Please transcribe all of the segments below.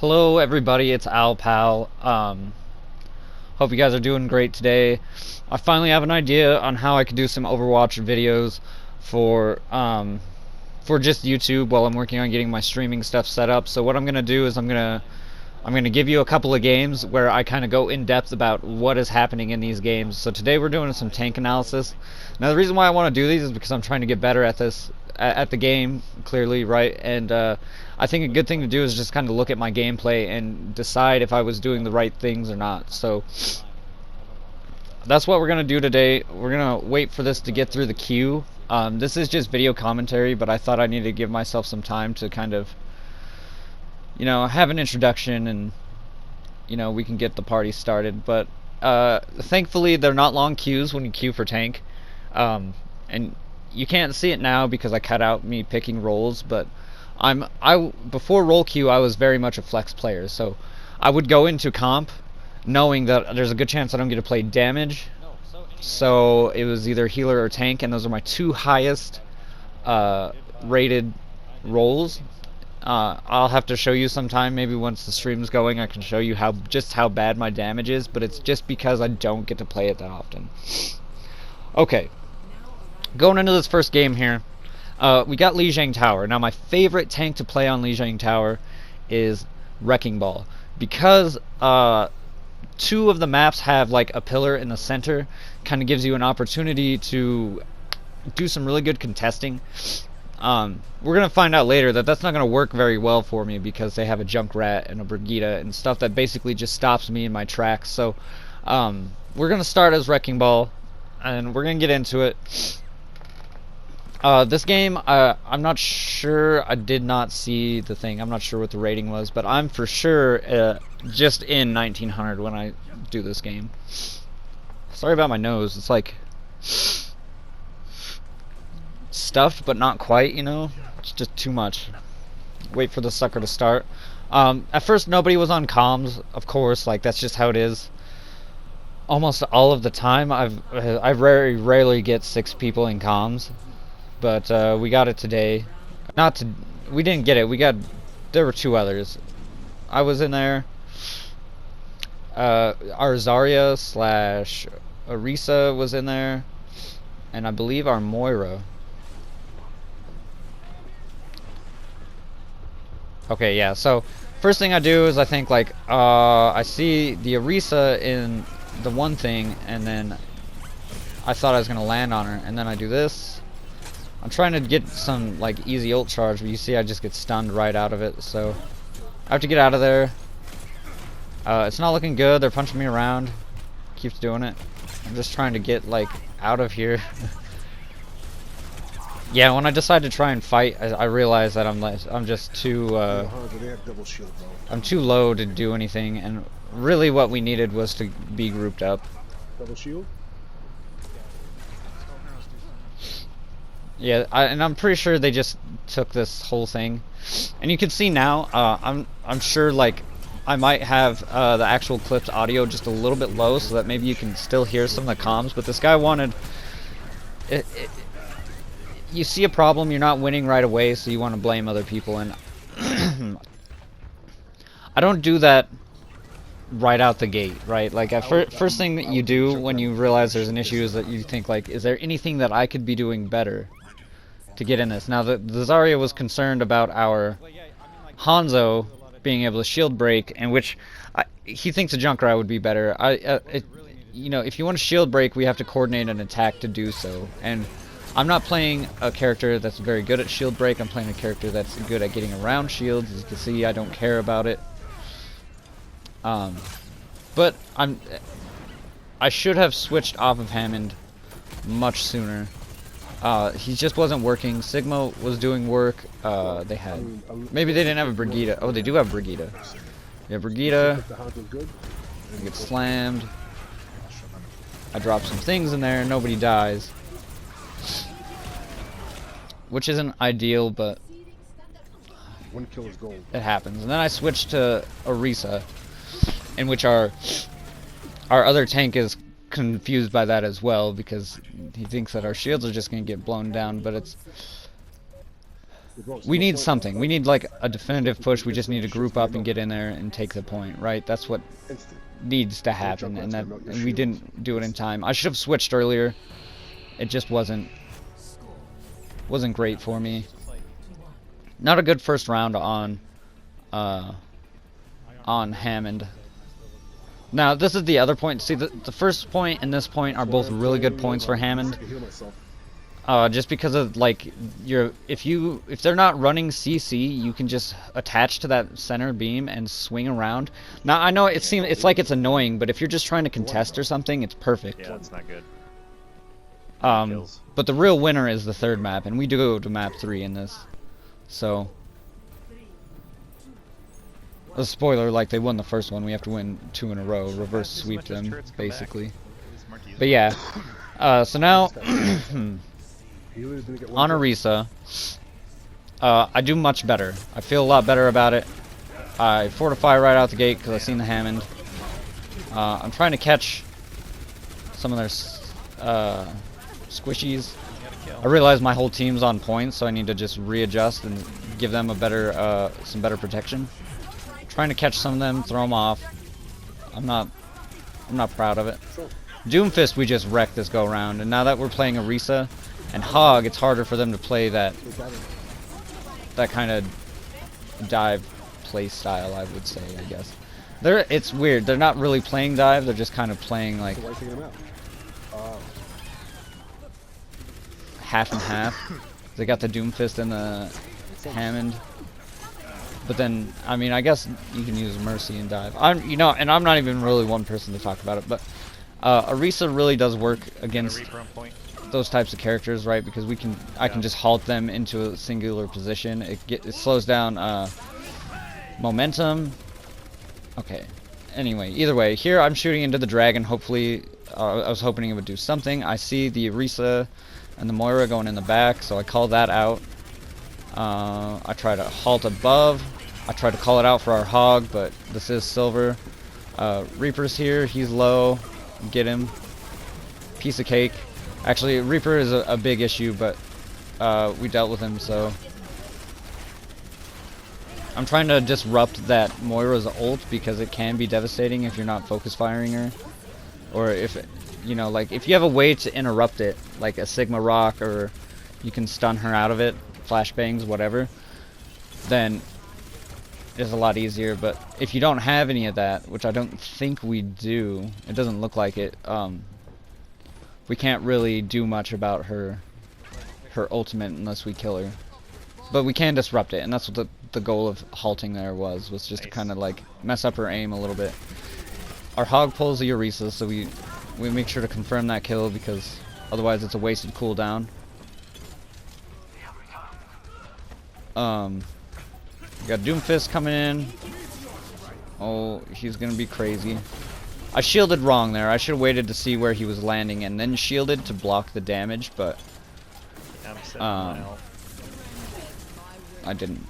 Hello everybody, it's Al Pal. Hope you guys are doing great today. I finally have an idea on how I could do some Overwatch videos for just YouTube while I'm working on getting my streaming stuff set up. So what I'm gonna do is I'm gonna give you a couple of games where I kind of go in depth about what is happening in these games. So today we're doing some tank analysis. Now the reason why I want to do these is because I'm trying to get better at this, at the game, clearly, right? And I think a good thing to do is just kind of look at my gameplay and decide if I was doing the right things or not. So that's what we're gonna do today. We're gonna wait for this to get through the queue. This is just video commentary, but I thought I needed to give myself some time to kind of, you know, have an introduction and, you know, we can get the party started. But thankfully they're not long queues when you queue for tank, and you can't see it now because I cut out me picking roles, but before role queue I was very much a flex player, so I would go into comp knowing that there's a good chance I don't get to play damage, so it was either healer or tank, and those are my two highest rated roles. I'll have to show you sometime, maybe once the stream's going I can show you just how bad my damage is, but it's just because I don't get to play it that often. Okay, going into this first game here, we got Lijiang Tower. Now my favorite tank to play on Lijiang Tower is Wrecking Ball, because two of the maps have like a pillar in the center, kind of gives you an opportunity to do some really good contesting. We're gonna find out later that that's not gonna work very well for me because they have a Junkrat and a Brigitte and stuff that basically just stops me in my tracks. So we're gonna start as Wrecking Ball and we're gonna get into it. This game, I'm not sure, I did not see the thing, I'm not sure what the rating was, but I'm for sure just in 1900 when I do this game. Sorry about my nose, it's like stuffed but not quite, you know, it's just too much. Wait for the sucker to start. At first nobody was on comms, of course, like that's just how it is. Almost all of the time I very rarely get 6 people in comms. But we got it today. We didn't get it. There were 2 others. I was in there. Our Zarya / Arisa was in there, and I believe our Moira. Okay, yeah. So first thing I do is I think like I see the Arisa in the one thing, and then I thought I was gonna land on her, and then I do this. I'm trying to get some like easy ult charge, but you see I just get stunned right out of it, so I have to get out of there. It's not looking good. They're punching me around. Keeps doing it. I'm just trying to get like out of here. Yeah, when I decide to try and fight, I realize that I'm just too I'm too low to do anything, and really what we needed was to be grouped up. Double shield. Yeah, and I'm pretty sure they just took this whole thing, and you can see now. I'm sure like I might have the actual clipped audio just a little bit low, so that maybe you can still hear some of the comms. But this guy wanted. You see a problem, you're not winning right away, so you want to blame other people, and I don't do that right out the gate, right? Like first thing that you do when you realize there's an issue is that you think like, is there anything that I could be doing better to get in this? Now the Zarya was concerned about our Hanzo being able to shield break, and which he thinks a Junkrat would be better. You know, if you want to shield break, we have to coordinate an attack to do so, and I'm not playing a character that's very good at shield break. I'm playing a character that's good at getting around shields. As you can see, I don't care about it. But I should have switched off of Hammond much sooner. He just wasn't working. Sigma was doing work. Maybe they didn't have a Brigitte. Oh, they do have Brigitte. Yeah, Brigitte. I get slammed. I drop some things in there. Nobody dies, which isn't ideal, but one kill is gold. It happens. And then I switched to Arisa, in which our other tank is confused by that as well, because he thinks that our shields are just going to get blown down, but it's We need something. We need like a definitive push. We just need to group up and get in there and take the point, right? That's what Instant. needs to happen, and we didn't do it in time. I should have switched earlier. It just wasn't great for me. Not a good first round on Hammond. Now this is the other point. See, the first point and this point are both really good points for Hammond. Just because of like if they're not running CC, you can just attach to that center beam and swing around. Now I know it's like it's annoying, but if you're just trying to contest or something, it's perfect. Yeah, it's not good. But the real winner is the third map, and we do go to map 3 in this. So a spoiler, like they won the first one, we have to win 2 in a row, reverse sweep them basically. But yeah, so now. On Arisa, I do much better. I feel a lot better about it. I fortify right out the gate because I've seen the Hammond. I'm trying to catch some of their squishies. I realize my whole team's on point, so I need to just readjust and give them a better, some better protection. Trying to catch some of them, throw them off. I'm not proud of it. Doomfist we just wrecked this go round, and now that we're playing Arisa and Hog, it's harder for them to play that kind of dive play style, I would say, I guess. It's weird. They're not really playing dive. They're just kind of playing like half and half. They got the Doomfist and the Hammond. But then, I mean, I guess you can use Mercy and dive. And I'm not even really one person to talk about it, but Arisa really does work against those types of characters, right? Because I can just halt them into a singular position. It slows down momentum. Okay. Anyway, either way, here I'm shooting into the dragon. Hopefully, I was hoping it would do something. I see the Arisa and the Moira going in the back, so I call that out. I try to halt above. I try to call it out for our Hog, but this is silver. Reaper's here. He's low. Get him. Piece of cake. Actually, Reaper is a big issue, but we dealt with him, so. I'm trying to disrupt that Moira's ult because it can be devastating if you're not focus firing her. Or if, like, if you have a way to interrupt it, like a Sigma Rock, or you can stun her out of it, flashbangs, whatever, then it's a lot easier. But if you don't have any of that, which I don't think we do, it doesn't look like it, we can't really do much about her ultimate unless we kill her. But we can disrupt it, and that's what the goal of halting there was just to kind of like mess up her aim a little bit. Our Hog pulls the Orisa, so we make sure to confirm that kill because otherwise it's a wasted cooldown. We got Doomfist coming in. Oh, he's gonna be crazy. I shielded wrong there. I should have waited to see where he was landing and then shielded to block the damage, but I didn't.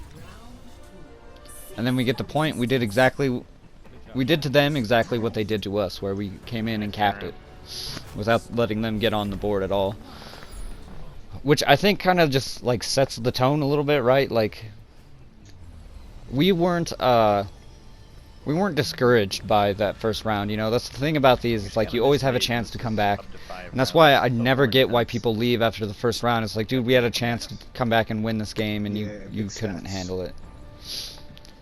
And then we get the point. We did to them exactly what they did to us, where we came in and capped it without letting them get on the board at all. Which I think kind of just like sets the tone a little bit, right? Like we weren't discouraged by that first round. That's the thing about these. It's like you always have a chance to come back, and that's why I never get why people leave after the first round. It's like, dude, we had a chance to come back and win this game, and you couldn't handle it.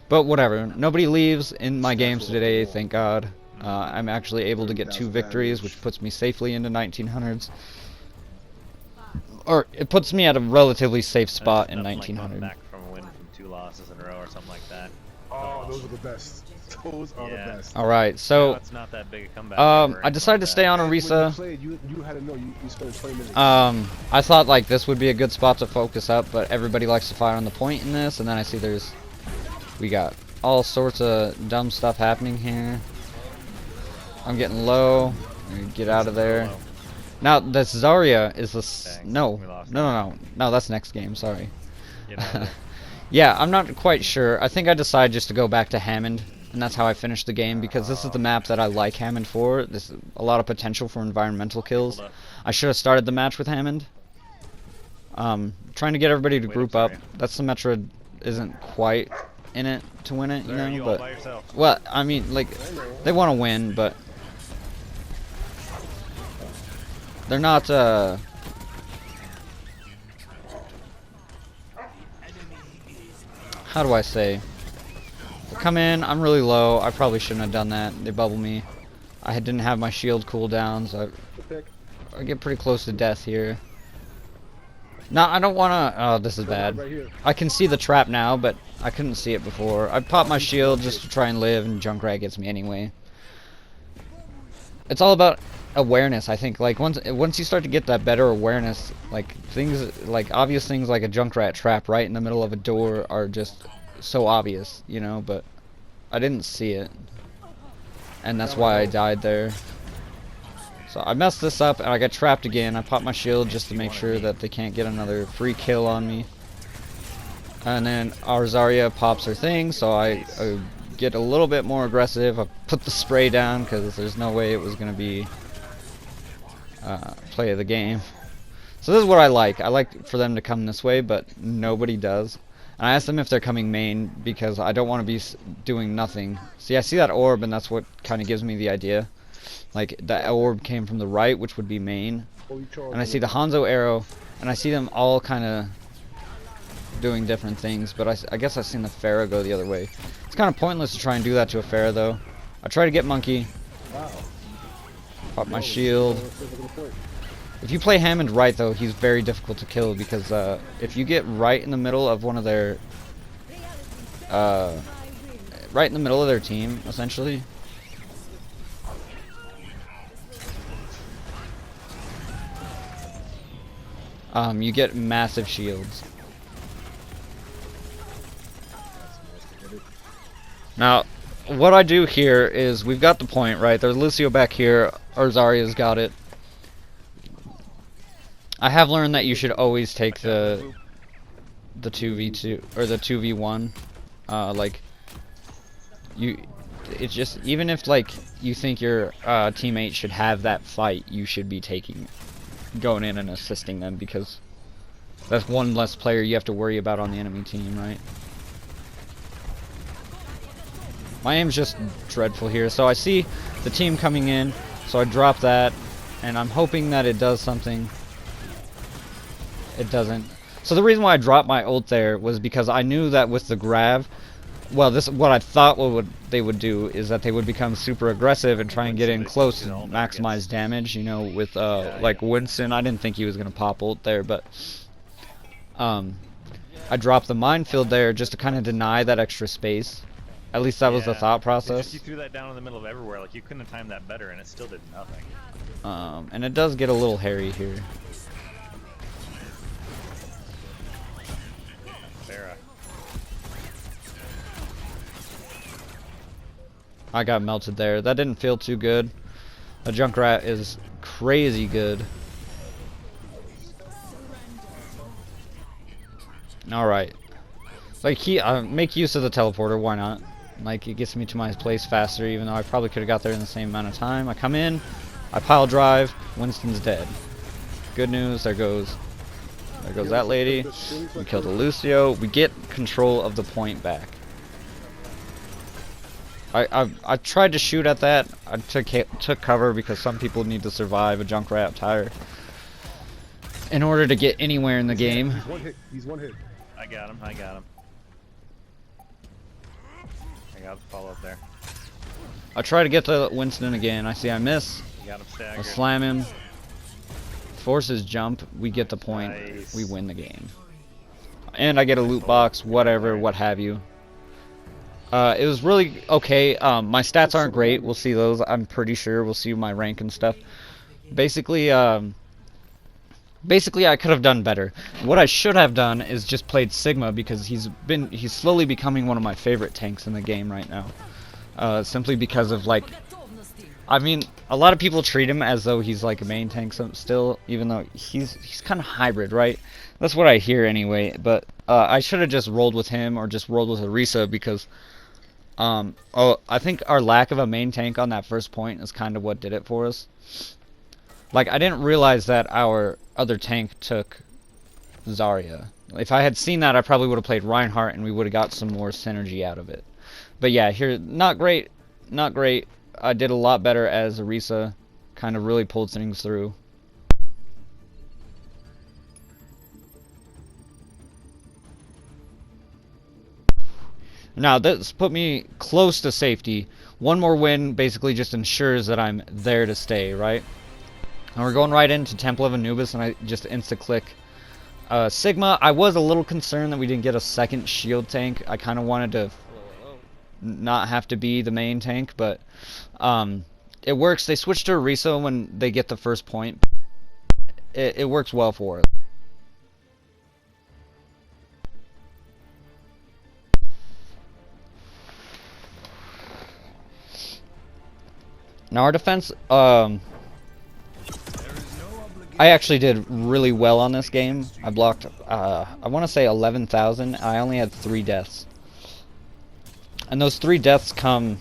But whatever. Nobody leaves in my games today, thank God. I'm actually able to get 2 victories, which puts me safely into 1900s. Or it puts me at a relatively safe spot in 1900. Back from a win from 2 losses in a row or something like that. Oh, those are the best. Those are the best. All right, so it's not that big a comeback. I decided to stay on Arisa. You had to know you spent 20 minutes. I thought like this would be a good spot to focus up, but everybody likes to fire on the point in this, and then I see we got all sorts of dumb stuff happening here. I'm getting low. Get out of there. Now this Zarya is the no, that's next game. Sorry. Yeah, I'm not quite sure. I think I decided just to go back to Hammond, and that's how I finished the game because this is the map that I like Hammond for. There's a lot of potential for environmental kills. I should have started the match with Hammond. Trying to get everybody to Wait, group I'm up. sorry. That Symmetra isn't quite in it to win it, you There, know, you all but by yourself. well, I mean, like they want to win, but they're not how do I say? They come in, I'm really low. I probably shouldn't have done that. They bubble me. I didn't have my shield cooldown, so I get pretty close to death here. No, I don't want to... Oh, this is bad. I can see the trap now, but I couldn't see it before. I popped my shield just to try and live, and Junkrat gets me anyway. It's all about awareness, I think. Like, once you start to get that better awareness, like, things... Like, obvious things like a Junkrat trap right in the middle of a door are just so obvious, you know, but I didn't see it. And that's why I died there. So I messed this up and I got trapped again. I popped my shield just to make sure that they can't get another free kill on me. And then our Zarya pops her thing, so I get a little bit more aggressive. I put the spray down because there's no way it was going to be play of the game. So this is what I like. I like for them to come this way, but nobody does. And I asked them if they're coming main because I don't want to be doing nothing. See, I see that orb, and that's what kind of gives me the idea. Like, that orb came from the right, which would be main. And I see the Hanzo arrow, and I see them all kind of doing different things. But I guess I've seen the Pharah go the other way. It's kind of pointless to try and do that to a Pharah, though. I try to get Monkey. Pop my shield. If you play Hammond right, though, he's very difficult to kill because if you get right in the middle of one of their... right in the middle of their team, essentially... you get massive shields. Now, what I do here is we've got the point, right? There's Lucio back here. Our Zarya's got it. I have learned that you should always take the 2v2 or the 2v1. Like it's just even if like you think your teammate should have that fight, you should be going in and assisting them because that's one less player you have to worry about on the enemy team, right? My aim's just dreadful here. So I see the team coming in, so I drop that, and I'm hoping that it does something. It doesn't. So the reason why I dropped my ult there was because I knew that with the grab, well, what I thought they would do is that they would become super aggressive and try and get in close and maximize damage, you know, with like Winston. I didn't think he was going to pop ult there, but I dropped the minefield there just to kind of deny that extra space. At least that was the thought process. You threw that down in the middle of everywhere, like you couldn't have timed that better, and it still did nothing. And it does get a little hairy here. Pharah. I got melted there. That didn't feel too good. The Junkrat is crazy good. Alright. Like, make use of the teleporter, why not? Like, it gets me to my place faster, even though I probably could have got there in the same amount of time. I come in, I pile drive, Winston's dead. Good news, there goes that lady. We killed a Lucio. We get control of the point back. I tried to shoot at that. I took cover because some people need to survive a Junkrat tire in order to get anywhere in the game. He's one hit. I got him. I got the follow up there. I try to get to Winston again. I see I miss. You got him I staggered. slam him. Force his jump. We get the point. Nice. We win the game. And I get a loot box, whatever, what have you. It was really okay. My stats aren't great. We'll see those. I'm pretty sure we'll see my rank and stuff. Basically, I could have done better. What I should have done is just played Sigma because he's slowly becoming one of my favorite tanks in the game right now. Simply because of like, I mean, a lot of people treat him as though he's like a main tank still, even though he's kind of hybrid, right? That's what I hear anyway. But I should have just rolled with him or just rolled with Arisa because I think our lack of a main tank on that first point is kind of what did it for us. Like, I didn't realize that our other tank took Zarya. If I had seen that, I probably would have played Reinhardt, and we would have got some more synergy out of it. But yeah, here, not great, not great. I did a lot better as Orisa, kind of really pulled things through. Now, this put me close to safety. One more win basically just ensures that I'm there to stay, right? And we're going right into Temple of Anubis, and I just insta-click Sigma. I was a little concerned that we didn't get a second shield tank. I kind of wanted to not have to be the main tank, but it works. They switch to Orisa when they get the first point. It works well for us. Now our defense, I actually did really well on this game. I blocked, I want to say 11,000. I only had 3 deaths. And those 3 deaths come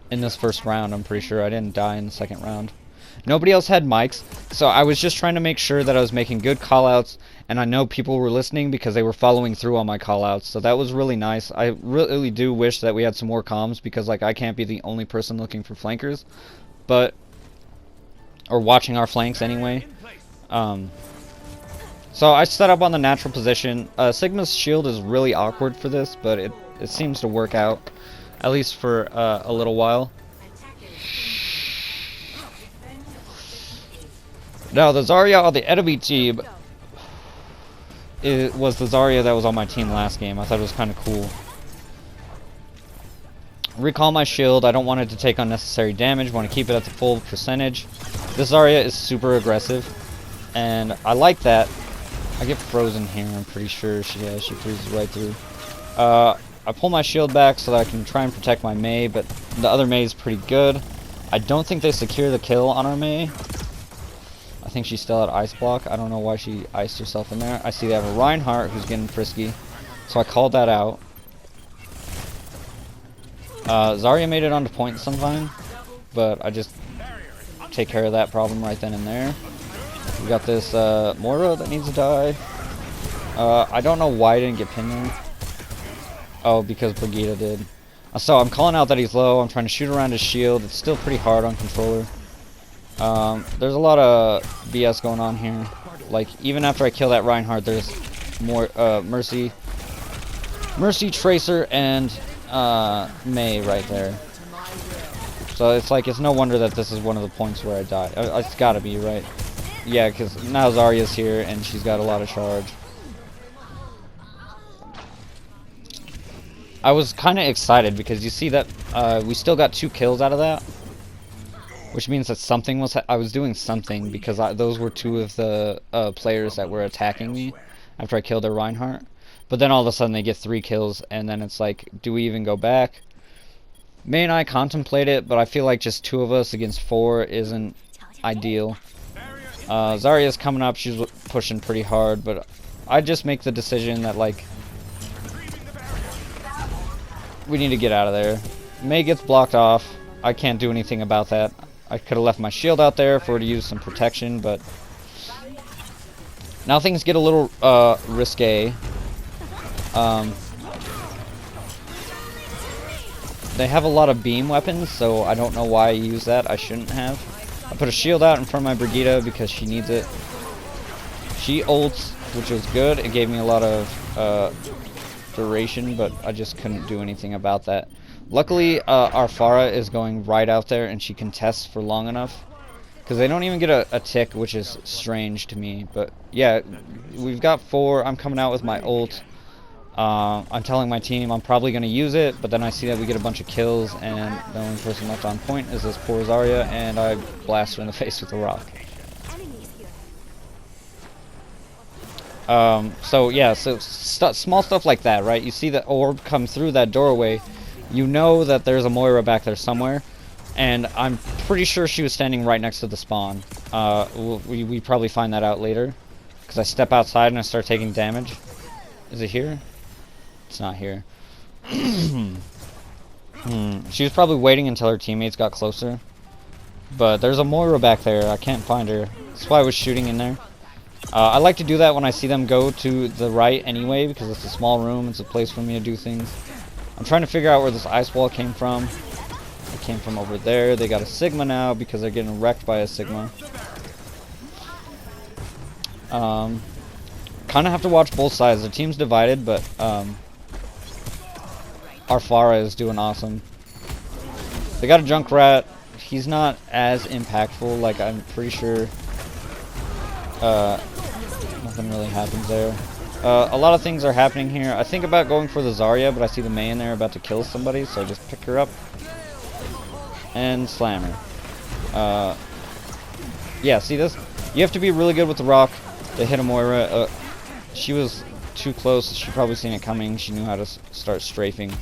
in this first round, I'm pretty sure. I didn't die in the second round. Nobody else had mics, so I was just trying to make sure that I was making good callouts, and I know people were listening because they were following through on my callouts, so that was really nice. I really do wish that we had some more comms, because like I can't be the only person looking for flankers, but or watching our flanks anyway. So I set up on the natural position. Sigma's shield is really awkward for this, but it seems to work out, at least for a little while. Now, the Zarya on the enemy team was the Zarya that was on my team last game. I thought it was kind of cool. Recall my shield. I don't want it to take unnecessary damage. Want to keep it at the full percentage. This Zarya is super aggressive, and I like that. I get frozen here. I'm pretty sure she freezes right through. I pull my shield back so that I can try and protect my Mei, but the other Mei is pretty good. I don't think they secure the kill on our Mei. I think she's still at ice block. I don't know why she iced herself in there. I see they have a Reinhardt who's getting frisky, so I called that out. Zarya made it onto point sometime, but I just take care of that problem right then and there. We got this Moira that needs to die. I don't know why I didn't get pinned there. Oh, because Brigitte did. So I'm calling out that he's low. I'm trying to shoot around his shield. It's still pretty hard on controller. There's a lot of BS going on here. Like, even after I kill that Reinhardt, there's more Mercy, Tracer, and Mei right there. So it's like, it's no wonder that this is one of the points where I die. It's gotta be, right? Yeah, because now Zarya's here, and she's got a lot of charge. I was kind of excited because you see that we still got 2 kills out of that, which means that something was I was doing something, because those were 2 of the players that were attacking me after I killed their Reinhardt. But then all of a sudden they get 3 kills, and then it's like, do we even go back? May and I contemplate it, but I feel like just 2 of us against 4 isn't ideal. Zarya's coming up, she's pushing pretty hard, but I just make the decision that, like, we need to get out of there. Mei gets blocked off. I can't do anything about that. I could have left my shield out there for her to use some protection, but now things get a little risque. They have a lot of beam weapons, so I don't know why I use that. I shouldn't have. I put a shield out in front of my Brigitte because she needs it. She ults, which was good. It gave me a lot of duration, but I just couldn't do anything about that. Luckily, our Pharah is going right out there, and she contests for long enough, because they don't even get a tick, which is strange to me. But yeah, we've got 4. I'm coming out with my ult. I'm telling my team I'm probably going to use it, but then I see that we get a bunch of kills, and the only person left on point is this poor Zarya, and I blast her in the face with a rock. So yeah, so small stuff like that, right? You see the orb come through that doorway, you know that there's a Moira back there somewhere, and I'm pretty sure she was standing right next to the spawn. We probably find that out later, because I step outside and I start taking damage. Is it here? It's not here. She was probably waiting until her teammates got closer, but there's a Moira back there. I can't find her. That's why I was shooting in there. I like to do that when I see them go to the right anyway, because it's a small room, it's a place for me to do things. I'm trying to figure out where this ice wall came from. It came from over there. They got a Sigma now because they're getting wrecked by a Sigma. Kind of have to watch both sides. The team's divided, but our Pharah is doing awesome. They got a Junkrat. He's not as impactful, like I'm pretty sure nothing really happens there. A lot of things are happening here. I think about going for the Zarya, but I see the Mei in there about to kill somebody, so I just pick her up and slam her. Yeah, see this? You have to be really good with the rock to hit a Moira. She was too close. She probably seen it coming. She knew how to start strafing.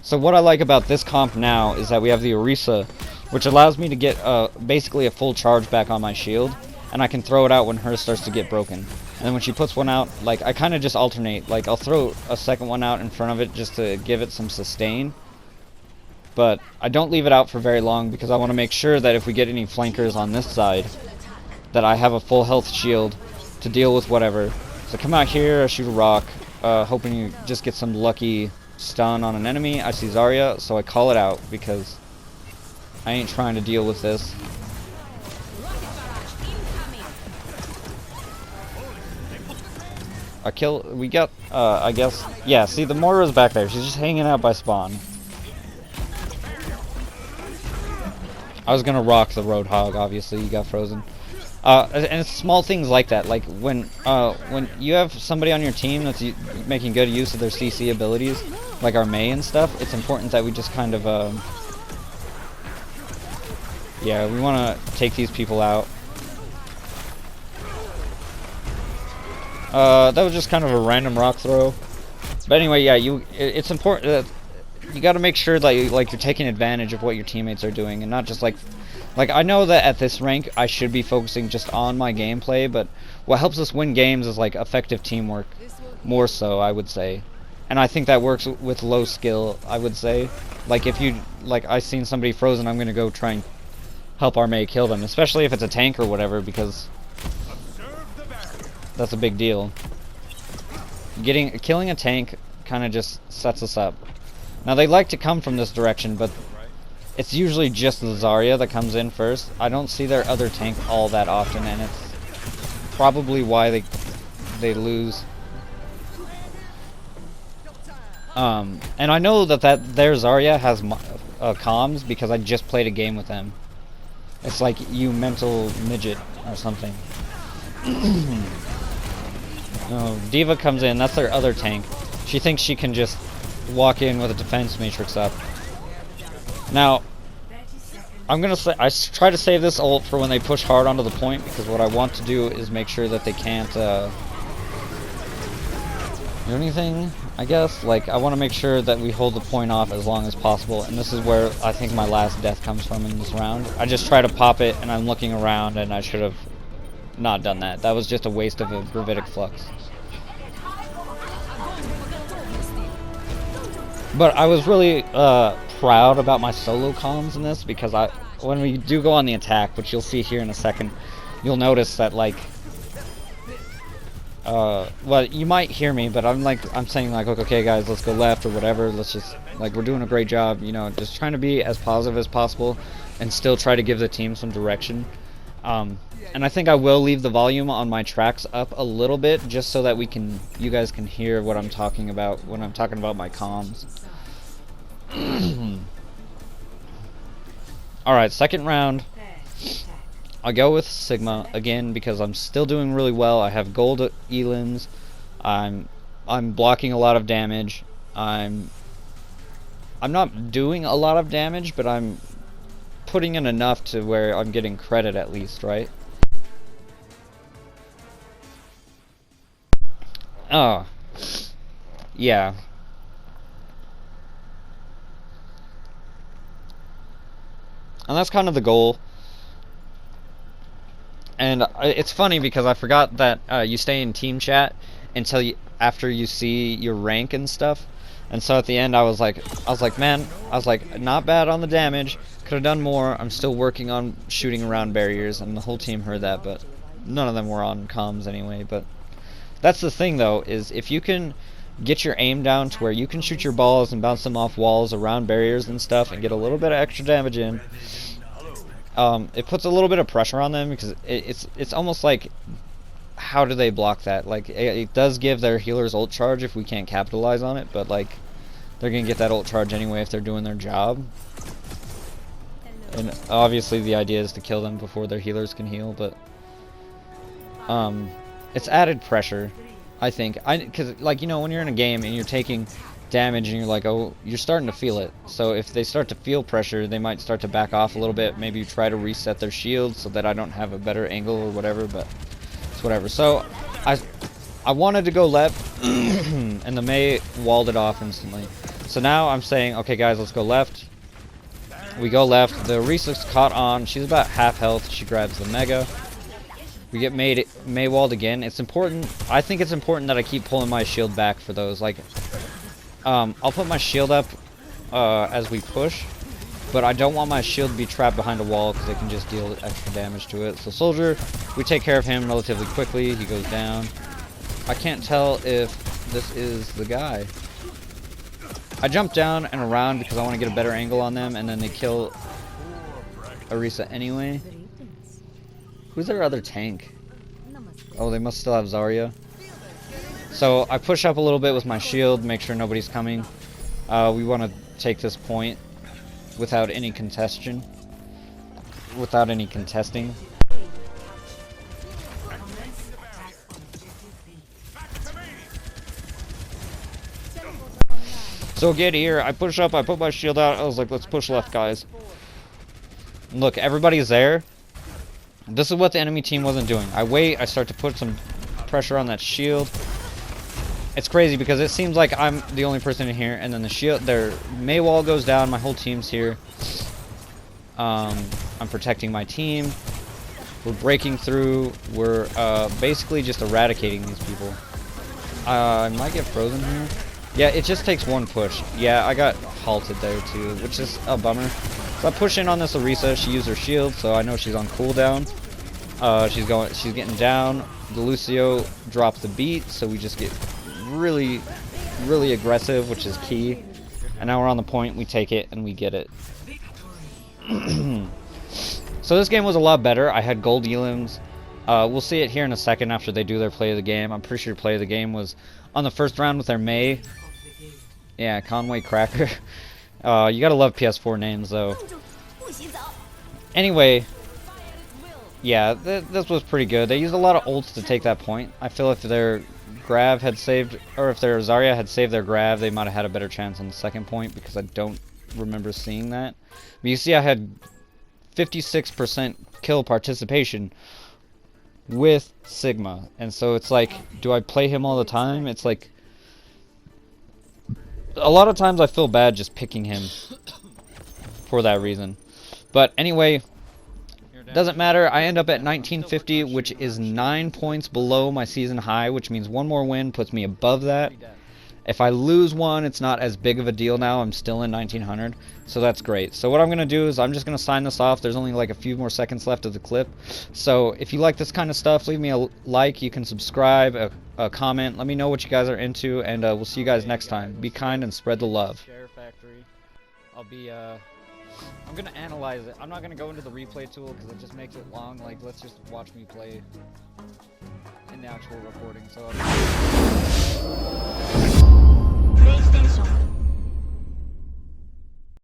So what I like about this comp now is that we have the Orisa, which allows me to get basically a full charge back on my shield, and I can throw it out when hers starts to get broken. And then when she puts one out, like, I kind of just alternate. Like, I'll throw a second one out in front of it just to give it some sustain. But I don't leave it out for very long because I want to make sure that if we get any flankers on this side, that I have a full health shield to deal with whatever. So come out here, I shoot a rock, hoping you just get some lucky stun on an enemy. I see Zarya, so I call it out because I ain't trying to deal with this. We got, I guess, yeah, see the Moira's back there. She's just hanging out by spawn. I was gonna rock the Roadhog, obviously, you got frozen. And it's small things like that, like when you have somebody on your team that's making good use of their CC abilities, like our Mei and stuff, it's important that we just kind of, yeah, we want to take these people out. That was just kind of a random rock throw. But anyway, yeah, it's important that you got to make sure that you're taking advantage of what your teammates are doing, and not just like I know that at this rank I should be focusing just on my gameplay, but what helps us win games is like effective teamwork, more so, I would say. And I think that works with low skill, I would say. Like if you, like I seen somebody frozen, I'm gonna go try and help our Mei kill them, especially if it's a tank or whatever, because that's a big deal. Killing a tank kind of just sets us up. Now they like to come from this direction, but it's usually just the Zarya that comes in first. I don't see their other tank all that often, and it's probably why they lose. And I know that their Zarya has comms because I just played a game with them. It's like you mental midget or something. Oh, Diva comes in, that's their other tank. She thinks she can just walk in with a defense matrix up. Now, I'm gonna say I try to save this ult for when they push hard onto the point, because what I want to do is make sure that they can't do anything, I guess. Like, I want to make sure that we hold the point off as long as possible, and this is where I think my last death comes from in this round. I just try to pop it, and I'm looking around, and I should have not done that. That was just a waste of a gravitic flux. But I was really proud about my solo comms in this, because when we do go on the attack, which you'll see here in a second, you'll notice that, like, well, you might hear me, but I'm saying like, okay guys, let's go left or whatever, let's just, like, we're doing a great job, you know, just trying to be as positive as possible and still try to give the team some direction. And I think I will leave the volume on my tracks up a little bit, just so that you guys can hear what I'm talking about when I'm talking about my comms. Alright, second round. I'll go with Sigma again because I'm still doing really well. I have gold elims. I'm blocking a lot of damage. I'm not doing a lot of damage, but I'm putting in enough to where I'm getting credit at least, right? Oh. Yeah. And that's kind of the goal. And it's funny because I forgot that you stay in team chat until after you see your rank and stuff. And so at the end I was like, man, not bad on the damage. Could have done more. I'm still working on shooting around barriers, and the whole team heard that, but none of them were on comms anyway, but that's the thing though, is if you can get your aim down to where you can shoot your balls and bounce them off walls around barriers and stuff and get a little bit of extra damage in, it puts a little bit of pressure on them, because it's almost like, how do they block that? Like, it does give their healers ult charge if we can't capitalize on it, but like, they're gonna get that ult charge anyway if they're doing their job. And obviously the idea is to kill them before their healers can heal, but it's added pressure, I think. Because, like, you know, when you're in a game and you're taking damage and you're like, oh, you're starting to feel it. So if they start to feel pressure, they might start to back off a little bit. Maybe try to reset their shield so that I don't have a better angle or whatever, but it's whatever. So I wanted to go left, and the Mei walled it off instantly. So now I'm saying, okay guys, let's go left. We go left. The Risa's caught on. She's about half health. She grabs the Mega. We get Mei walled again. It's important. I think it's important that I keep pulling my shield back for those. Like, I'll put my shield up as we push, but I don't want my shield to be trapped behind a wall because it can just deal extra damage to it. So Soldier, we take care of him relatively quickly. He goes down. I can't tell if this is the guy. I jump down and around because I want to get a better angle on them, and then they kill Arisa anyway. Who's their other tank? Oh, they must still have Zarya. So I push up a little bit with my shield, make sure nobody's coming. We want to take this point without any contesting. So get here, I push up, I put my shield out, I was like, let's push left, guys. Look, everybody's there. This is what the enemy team wasn't doing. I wait, I start to put some pressure on that shield. It's crazy because it seems like I'm the only person in here, and then the shield, their Mei wall goes down, my whole team's here. I'm protecting my team. We're breaking through, we're basically just eradicating these people. I might get frozen here. Yeah, it just takes one push. Yeah, I got halted there too, which is a bummer. So I push in on this Arisa. She used her shield, so I know she's on cooldown. She's getting down. The Lucio drops the beat, so we just get really, really aggressive, which is key. And now we're on the point. We take it and we get it. So this game was a lot better. I had gold elims. We'll see it here in a second after they do their play of the game. I'm pretty sure play of the game was on the first round with their Mei. Yeah, Conway Cracker. You gotta love PS4 names, though. Anyway, yeah, this was pretty good. They used a lot of ults to take that point. I feel if their Grav had saved, or if their Zarya had saved their Grav, they might have had a better chance on the second point, because I don't remember seeing that. But you see I had 56% kill participation with Sigma, and so it's like, do I play him all the time? It's like, a lot of times I feel bad just picking him for that reason. But anyway, doesn't matter. I end up at 1950, which is 9 points below my season high, which means one more win puts me above that. If I lose one, it's not as big of a deal now. I'm still in 1900, so that's great. So what I'm going to do is I'm just going to sign this off. There's only like a few more seconds left of the clip. So if you like this kind of stuff, leave me a like. You can subscribe, a comment. Let me know what you guys are into, and we'll see you guys next time. Be kind and spread the love. SHAREfactory. I'm going to analyze it. I'm not going to go into the replay tool because it just makes it long. Like, let's just watch me play in the actual recording. So